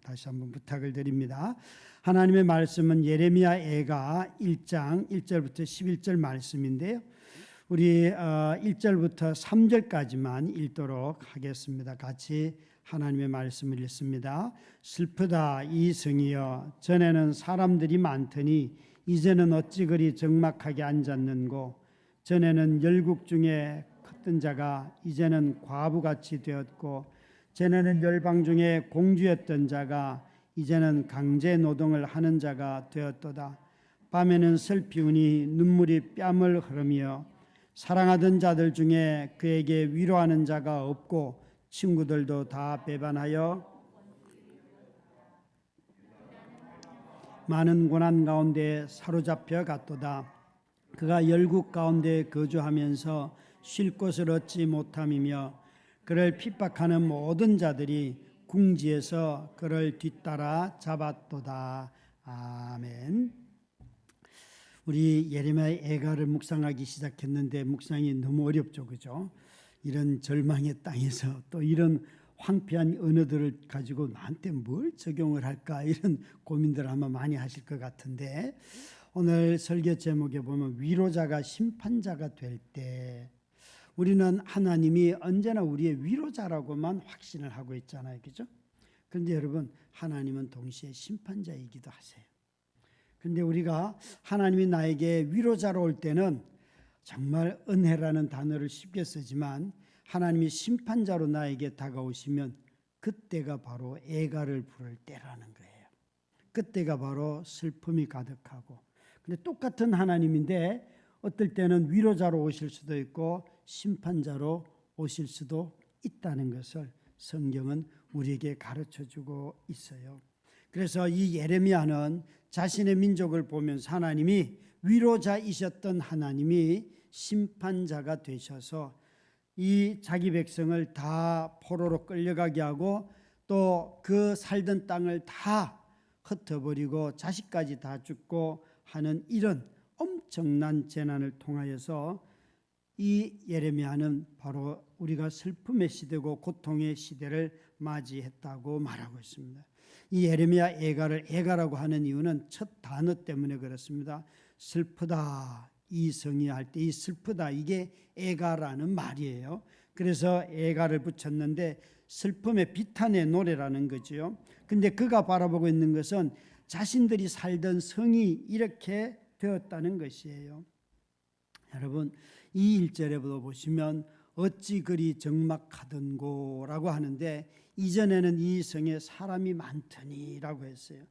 다시 한번 부탁을 드립니다. 하나님의 말씀은 예레미야 애가 1장 1절부터 11절 말씀인데요. 우리 1절부터 3절까지만 읽도록 하겠습니다. 같이 하나님의 말씀을 읽습니다. 슬프다 이 성이여, 전에는 사람들이 많더니 이제는 어찌 그리 적막하게 앉았는고, 전에는 열국 중에 컸던 자가 이제는 과부같이 되었고, 전에는 열방 중에 공주였던 자가 이제는 강제 노동을 하는 자가 되었도다. 밤에는 슬피우니 눈물이 뺨을 흐르며, 사랑하던 자들 중에 그에게 위로하는 자가 없고 친구들도 다 배반하여 많은 고난 가운데 사로잡혀 갔도다. 그가 열국 가운데 거주하면서 쉴 곳을 얻지 못함이며, 그를 핍박하는 모든 자들이 궁지에서 그를 뒤따라 잡았도다. 아멘. 우리 예레미야의 애가를 묵상하기 시작했는데 묵상이 너무 어렵죠, 그죠? 이런 절망의 땅에서 또 이런 황폐한 언어들을 가지고 나한테 뭘 적용을 할까, 이런 고민들 아마 많이 하실 것 같은데, 오늘 설교 제목에 보면 위로자가 심판자가 될 때, 우리는 하나님이 언제나 우리의 위로자라고만 확신을 하고 있잖아요, 그죠? 그런데 여러분, 하나님은 동시에 심판자이기도 하세요. 그런데 우리가 하나님이 나에게 위로자로 올 때는 정말 은혜라는 단어를 쉽게 쓰지만, 하나님이 심판자로 나에게 다가오시면 그때가 바로 애가를 부를 때라는 거예요. 그때가 바로 슬픔이 가득하고, 근데 똑같은 하나님인데 어떨 때는 위로자로 오실 수도 있고 심판자로 오실 수도 있다는 것을 성경은 우리에게 가르쳐주고 있어요. 그래서 이 예레미야는 자신의 민족을 보면서 하나님이 위로자이셨던 하나님이 심판자가 되셔서 이 자기 백성을 다 포로로 끌려가게 하고 또 그 살던 땅을 다 흩어버리고 자식까지 다 죽고 하는 이런 엄청난 재난을 통하여서 이 예레미야는 바로 우리가 슬픔의 시대고 고통의 시대를 맞이했다고 말하고 있습니다. 이 예레미야 애가를 애가라고 하는 이유는 첫 단어 때문에 그렇습니다. 슬프다 이 성이 할 때 이 슬프다, 이게 애가라는 말이에요. 그래서 애가를 붙였는데 슬픔의 비탄의 노래라는 거죠. 근데 그가 바라보고 있는 것은 자신들이 살던 성이 이렇게 되었다는 것이에요. 여러분, 이 1절에 보시면 어찌 그리 적막하던고라고 하는데, 이전에는 이 성에 사람이 많더니라고 했어요.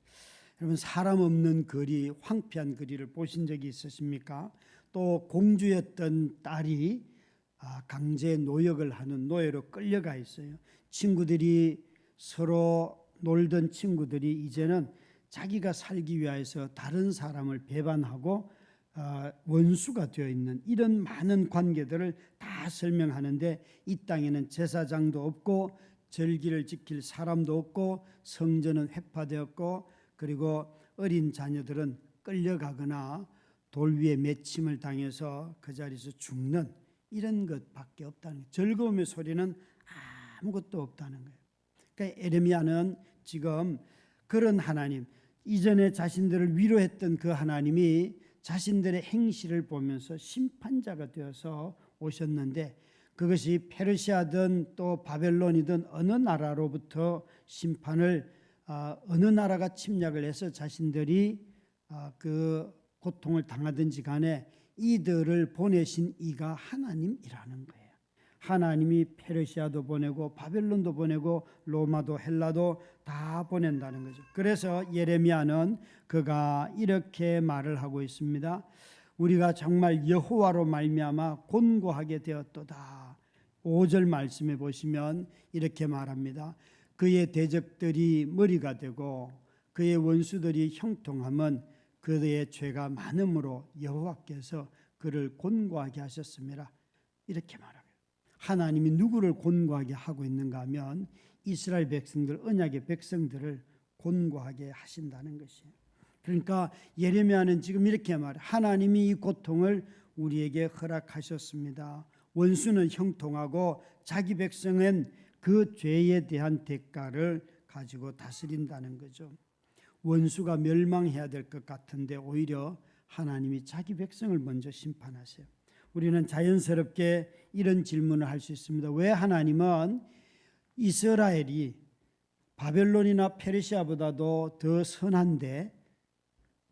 여러분, 사람 없는 거리, 황폐한 거리를 보신 적이 있으십니까? 또 공주였던 딸이 강제 노역을 하는 노예로 끌려가 있어요. 친구들이 서로 놀던 친구들이 이제는 자기가 살기 위해서 다른 사람을 배반하고 원수가 되어 있는 이런 많은 관계들을 다 설명하는데, 이 땅에는 제사장도 없고 절기를 지킬 사람도 없고 성전은 회파되었고, 그리고 어린 자녀들은 끌려가거나 돌 위에 맺힘을 당해서 그 자리에서 죽는 이런 것밖에 없다는 거예요. 즐거움의 소리는 아무것도 없다는 거예요. 그러니까 예레미야는 지금 그런 하나님, 이전에 자신들을 위로했던 그 하나님이 자신들의 행실을 보면서 심판자가 되어서 오셨는데, 그것이 페르시아든 또 바벨론이든 어느 나라로부터 심판을 어느 나라가 침략을 해서 자신들이 그 고통을 당하든지 간에 이들을 보내신 이가 하나님이라는 거예요. 하나님이 페르시아도 보내고 바벨론도 보내고 로마도 헬라도 다 보낸다는 거죠. 그래서 예레미야는 그가 이렇게 말을 하고 있습니다. 우리가 정말 여호와로 말미암아 곤고하게 되었도다. 5절 말씀에 보시면 이렇게 말합니다. 그의 대적들이 머리가 되고 그의 원수들이 형통함은 그의 죄가 많음으로 여호와께서 그를 곤고하게 하셨습니다. 이렇게 말합니다. 하나님이 누구를 곤고하게 하고 있는가 하면 이스라엘 백성들, 언약의 백성들을 곤고하게 하신다는 것이에요. 그러니까 예레미야는 지금 이렇게 말해요. 하나님이 이 고통을 우리에게 허락하셨습니다. 원수는 형통하고 자기 백성은 그 죄에 대한 대가를 가지고 다스린다는 거죠. 원수가 멸망해야 될 것 같은데 오히려 하나님이 자기 백성을 먼저 심판하세요. 우리는 자연스럽게 이런 질문을 할 수 있습니다. 왜 하나님은 이스라엘이 바벨론이나 페르시아보다도 더 선한데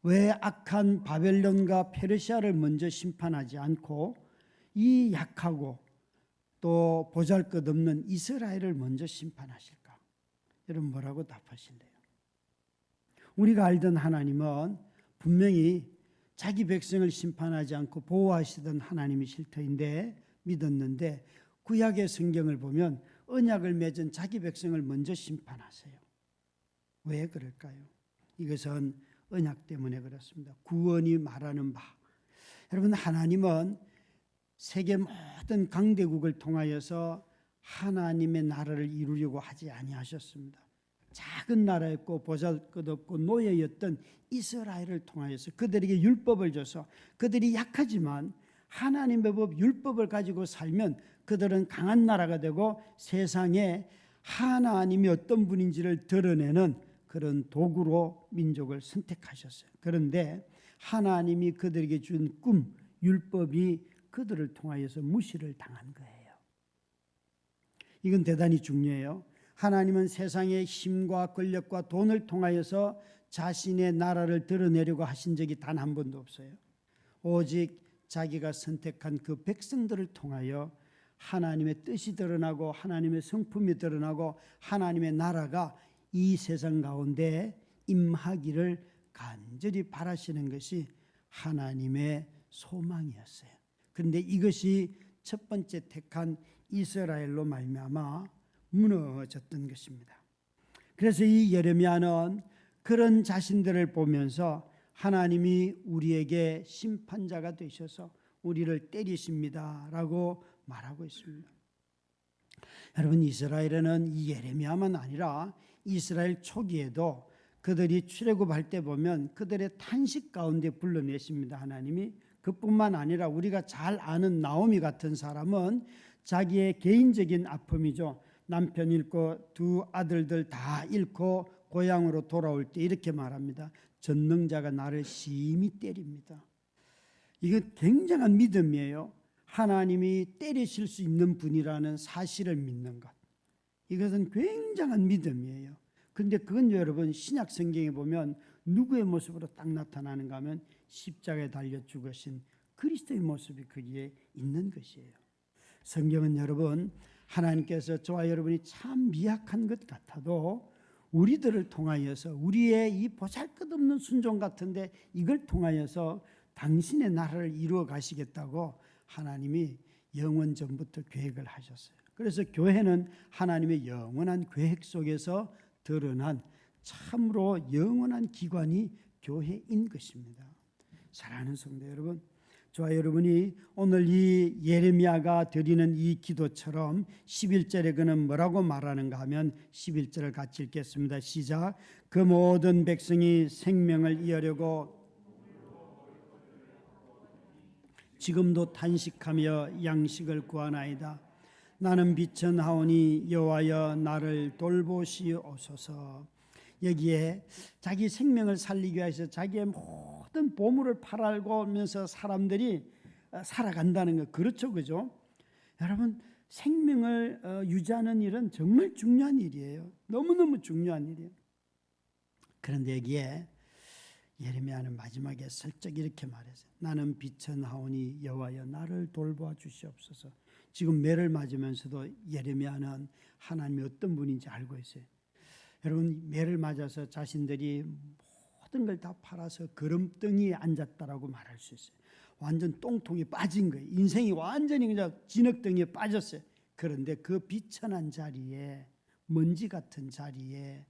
왜 악한 바벨론과 페르시아를 먼저 심판하지 않고 이 약하고 또 보잘것없는 이스라엘을 먼저 심판하실까? 여러분 뭐라고 답하실래요? 우리가 알던 하나님은 분명히 자기 백성을 심판하지 않고 보호하시던 하나님이실 터인데 믿었는데 구약의 성경을 보면 언약을 맺은 자기 백성을 먼저 심판하세요. 왜 그럴까요? 이것은 언약 때문에 그렇습니다. 구원이 말하는 바. 여러분 하나님은 세계 모든 강대국을 통하여서 하나님의 나라를 이루려고 하지 아니하셨습니다. 작은 나라였고 보잘것없고 노예였던 이스라엘을 통하여서 그들에게 율법을 줘서 그들이 약하지만 하나님의 법 율법을 가지고 살면 그들은 강한 나라가 되고 세상에 하나님이 어떤 분인지를 드러내는 그런 도구로 민족을 선택하셨어요. 그런데 하나님이 그들에게 준 꿈, 율법이 그들을 통하여서 무시를 당한 거예요. 이건 대단히 중요해요. 하나님은 세상의 힘과 권력과 돈을 통하여서 자신의 나라를 드러내려고 하신 적이 단 한 번도 없어요. 오직 자기가 선택한 그 백성들을 통하여 하나님의 뜻이 드러나고 하나님의 성품이 드러나고 하나님의 나라가 이 세상 가운데 임하기를 간절히 바라시는 것이 하나님의 소망이었어요. 그런데 이것이 첫 번째 택한 이스라엘로 말미암아 무너졌던 것입니다. 그래서 이 예레미야는 그런 자신들을 보면서 하나님이 우리에게 심판자가 되셔서 우리를 때리십니다 라고 말하고 있습니다. 여러분 이스라엘에는 이 예레미야만 아니라 이스라엘 초기에도 그들이 출애굽할 때 보면 그들의 탄식 가운데 불러내십니다. 하나님이. 그뿐만 아니라 우리가 잘 아는 나오미 같은 사람은 자기의 개인적인 아픔이죠. 남편 잃고 두 아들들 다 잃고 고향으로 돌아올 때 이렇게 말합니다. 전능자가 나를 심히 때립니다. 이건 굉장한 믿음이에요. 하나님이 때리실 수 있는 분이라는 사실을 믿는 것. 이것은 굉장한 믿음이에요. 그런데 그건 여러분 신약 성경에 보면 누구의 모습으로 딱 나타나는가 하면 십자가에 달려 죽으신 그리스도의 모습이 거기에 있는 것이에요. 성경은 여러분 하나님께서 저와 여러분이 참 미약한 것 같아도 우리들을 통하여서 우리의 이 보잘것없는 순종 같은데 이걸 통하여서 당신의 나라를 이루어 가시겠다고 하나님이 영원 전부터 계획을 하셨어요. 그래서 교회는 하나님의 영원한 계획 속에서 드러난 참으로 영원한 기관이 교회인 것입니다. 사랑하는 성도 여러분, 저와 여러분이 오늘 이 예레미야가 드리는 이 기도처럼 11절에 그는 뭐라고 말하는가 하면 11절을 같이 읽겠습니다. 시작. 그 모든 백성이 생명을 이으려고 지금도 탄식하며 양식을 구하나이다. 나는 비천하오니 여호와여 나를 돌보시옵소서. 여기에 자기 생명을 살리기 위해서 자기의 모든 보물을 팔아가면서 사람들이 살아간다는 거 그렇죠, 그죠? 여러분 생명을 유지하는 일은 정말 중요한 일이에요. 너무너무 중요한 일이에요. 그런데 여기에 예레미야는 마지막에 슬쩍 이렇게 말했어요. 나는 비천하오니 여호와여 나를 돌보아 주시옵소서. 지금 매를 맞으면서도 예레미야는 하나님이 어떤 분인지 알고 있어요. 여러분 매를 맞아서 자신들이 모든 걸 다 팔아서 거름덩이에 앉았다라고 말할 수 있어요. 완전 똥통이 빠진 거예요. 인생이 완전히 그냥 진흙덩이에 빠졌어요. 그런데 그 비천한 자리에 먼지 같은 자리에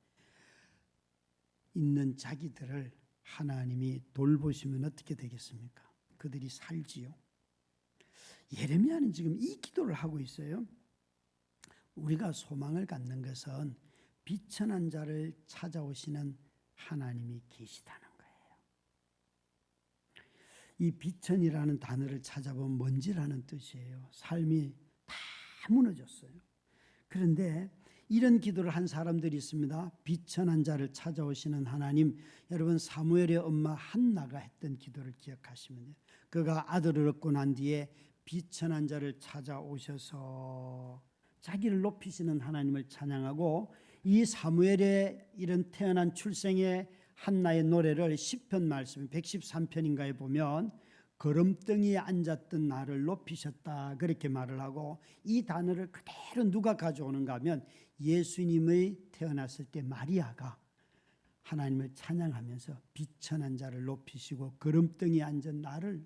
있는 자기들을 하나님이 돌보시면 어떻게 되겠습니까? 그들이 살지요. 예레미야는 지금 이 기도를 하고 있어요. 우리가 소망을 갖는 것은 비천한 자를 찾아오시는 하나님이 계시다는 거예요. 이 비천이라는 단어를 찾아보면 먼지라는 뜻이에요. 삶이 다 무너졌어요. 그런데 이런 기도를 한 사람들이 있습니다. 비천한 자를 찾아오시는 하나님. 여러분, 사무엘의 엄마 한나가 했던 기도를 기억하시면 돼요. 그가 아들을 얻고 난 뒤에 비천한 자를 찾아오셔서 자기를 높이시는 하나님을 찬양하고, 이 사무엘의 이런 태어난 출생의 한나의 노래를 시편 말씀 113편인가에 보면 거름덩이에 앉았던 나를 높이셨다 그렇게 말을 하고, 이 단어를 그대로 누가 가져오는가 하면 예수님의 태어났을 때 마리아가 하나님을 찬양하면서 비천한 자를 높이시고 거름덩이에 앉은 나를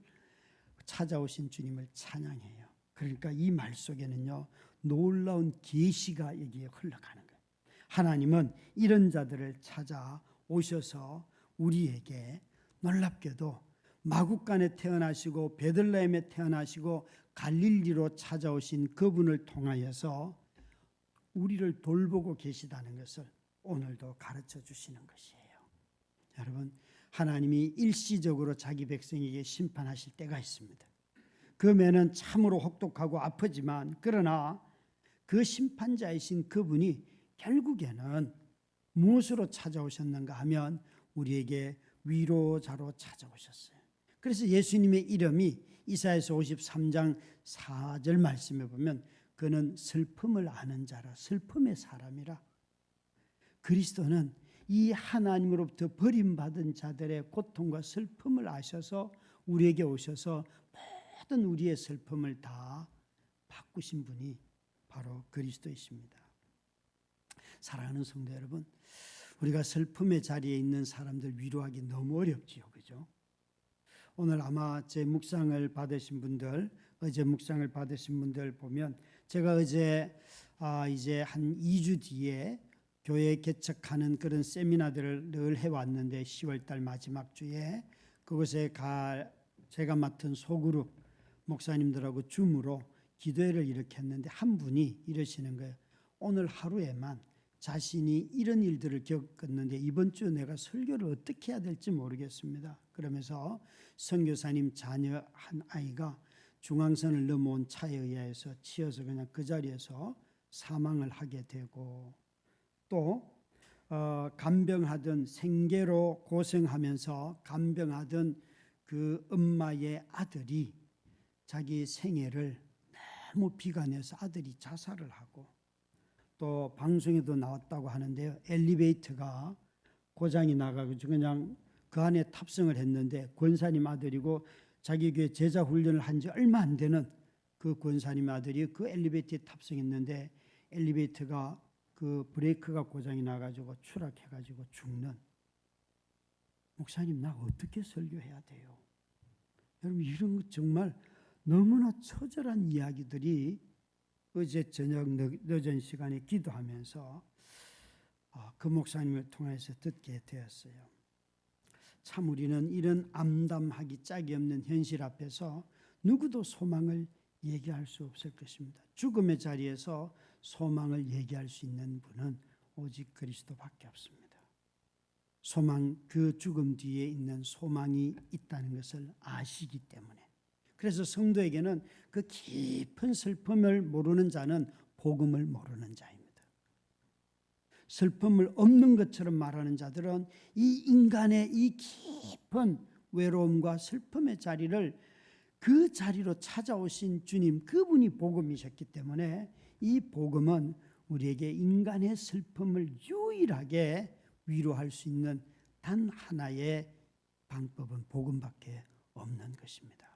찾아오신 주님을 찬양해요. 그러니까 이 말 속에는요, 놀라운 계시가 여기에 흘러가는 거예요. 하나님은 이런 자들을 찾아오셔서 우리에게 놀랍게도 마국간에 태어나시고 베들레헴에 태어나시고 갈릴리로 찾아오신 그분을 통하여서 우리를 돌보고 계시다는 것을 오늘도 가르쳐 주시는 것이에요. 여러분, 하나님이 일시적으로 자기 백성에게 심판하실 때가 있습니다. 그 매는 참으로 혹독하고 아프지만, 그러나 그 심판자이신 그분이 결국에는 무엇으로 찾아오셨는가 하면 우리에게 위로자로 찾아오셨어요. 그래서 예수님의 이름이 이사야서 53장 4절 말씀에 보면 그는 슬픔을 아는 자라, 슬픔의 사람이라. 그리스도는 이 하나님으로부터 버림받은 자들의 고통과 슬픔을 아셔서 우리에게 오셔서 모든 우리의 슬픔을 다 바꾸신 분이 바로 그리스도이십니다. 사랑하는 성도 여러분, 우리가 슬픔의 자리에 있는 사람들 위로하기 너무 어렵지요, 그죠? 오늘 아마 제 묵상을 받으신 분들, 어제 묵상을 받으신 분들 보면, 제가 어제 이제 한 2주 뒤에 교회 개척하는 그런 세미나들을 늘 해왔는데, 10월달 마지막 주에 그곳에 제가 맡은 소그룹 목사님들하고 줌으로 기도회를 일으켰는데, 한 분이 이러시는 거예요. 오늘 하루에만 자신이 이런 일들을 겪었는데 이번 주 내가 설교를 어떻게 해야 될지 모르겠습니다. 그러면서 선교사님 자녀 한 아이가 중앙선을 넘어온 차에 의해서 치여서 그냥 그 자리에서 사망을 하게 되고, 또 간병하던, 생계로 고생하면서 간병하던 그 엄마의 아들이 자기 생애를 너무 비관해서 아들이 자살을 하고, 또 방송에도 나왔다고 하는데요, 엘리베이터가 고장이 나가지고 그냥 그 안에 탑승을 했는데, 권사님 아들이고 자기 교회 제자 훈련을 한 지 얼마 안 되는 그 권사님 아들이 그 엘리베이터에 탑승했는데 엘리베이터가 그 브레이크가 고장이 나가지고 추락해가지고 죽는. 목사님, 나 어떻게 설교해야 돼요? 여러분, 이런 것 정말 너무나 처절한 이야기들이 어제 저녁 늦은 시간에 기도하면서 그 목사님을 통해서 듣게 되었어요. 참 우리는 이런 암담하기 짝이 없는 현실 앞에서 누구도 소망을 얘기할 수 없을 것입니다. 죽음의 자리에서 소망을 얘기할 수 있는 분은 오직 그리스도밖에 없습니다. 소망, 그 죽음 뒤에 있는 소망이 있다는 것을 아시기 때문에. 그래서 성도에게는 그 깊은 슬픔을 모르는 자는 복음을 모르는 자입니다. 슬픔을 없는 것처럼 말하는 자들은 이 인간의 이 깊은 외로움과 슬픔의 자리를, 그 자리로 찾아오신 주님, 그분이 복음이셨기 때문에 이 복음은 우리에게 인간의 슬픔을 유일하게 위로할 수 있는 단 하나의 방법은 복음밖에 없는 것입니다.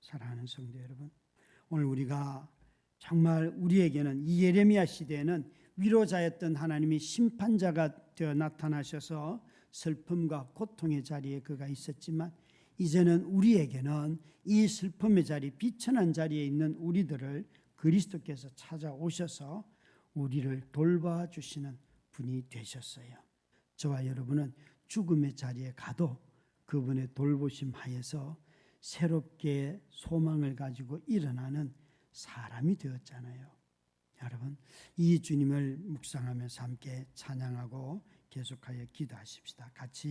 사랑하는 성도 여러분, 오늘 우리가 정말 우리에게는 이 예레미야 시대에는 위로자였던 하나님이 심판자가 되어 나타나셔서 슬픔과 고통의 자리에 그가 있었지만, 이제는 우리에게는 이 슬픔의 자리, 비천한 자리에 있는 우리들을 그리스도께서 찾아오셔서 우리를 돌봐주시는 분이 되셨어요. 저와 여러분은 죽음의 자리에 가도 그분의 돌보심 하에서 새롭게 소망을 가지고 일어나는 사람이 되었잖아요. 여러분, 이 주님을 묵상하면서 함께 찬양하고 계속하여 기도하십시다. 같이